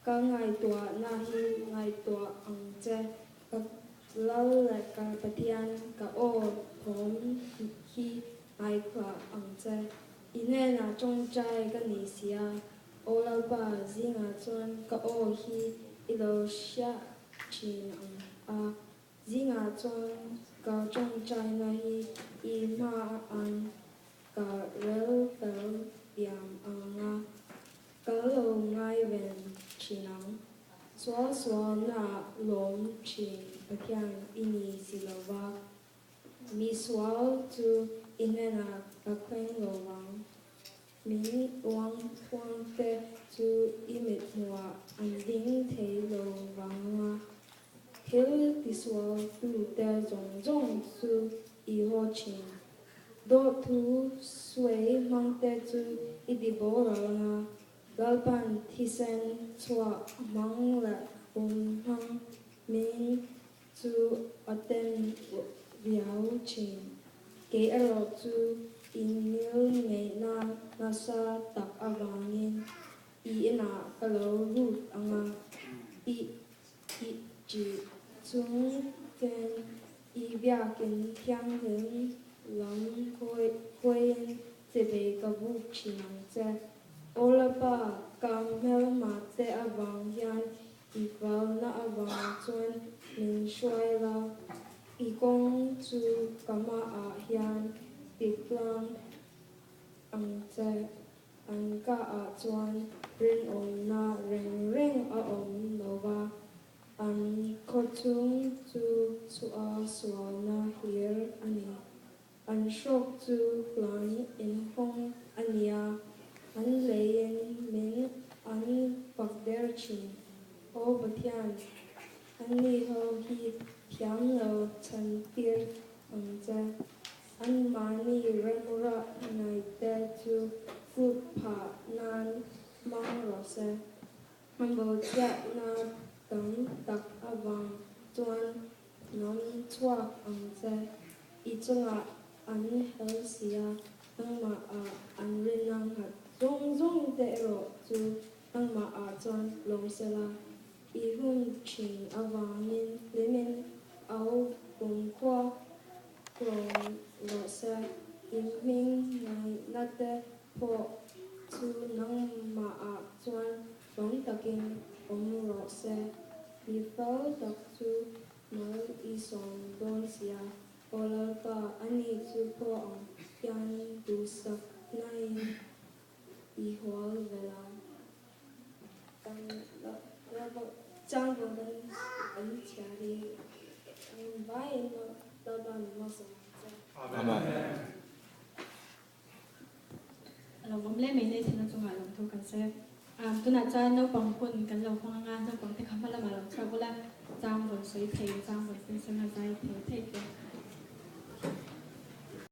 ka ngai tua na hi ngai tua ang che ka lal le ka patian ka o thom hi ngai kwa ang che ine na trong chai ka ni sia o la ba zinga chuan ka o hi ilo sha chin ang a zinga chuan ka trong chai na hi I ma an ka rel fel yam anga ka lo ngai ven chinang xóa na lom chin patian ini silova mi xóa tu inena ka quen lo wang mi wang thuang te tu imit mua an ding thei lo wanga Hill tiswa tu te zong su I ho chin do tu suay mang te tu idibora na galpan thisen chua mang la hang min tu aten viau chin ke ero tu inil ngei na nasa tak avangin I ina kalo rut anga I ji chung ken I bia ken thiang heng lam khoi te be ka bu chinang che ola ba kam mel ma te avang hian I val na avang chuan min shuai la I kong chu kama a hian tiklang ang che ang ka a chuan rin om na reng a om nova an kotung tu a swana here ani an shok tu plan in hong ania an leyen min an pakder chin o batian an ni ho hi thiam lo chan tir ang cha an mani remura nai te tu food pa nan mang ro se Hambo cha na tang tak avang chuan non chua ang che I chunga an hel sia angma a an rinang hat zong te ro chu angma a chuan long sela I hun chin avangin lemin au kung kwa klong lo se I ming nai nate po chu nang ma a chuan long takin om ro se I fel tak chu mal I song don sia ola ba ani chu po ang yan du sak nai I hwal vela tan la ba chang bo dan an chia ri an vai no da ban ma sa Amen. Lòng bấm lẽ mình đây thì nó chung là lòng thu cần xe tôi nói cho nó bằng quân cần lòng phong ngang nó bằng cái khám phá là mà lòng cho cô là giang rồi suy thầy giang rồi sinh sinh là dây thầy thầy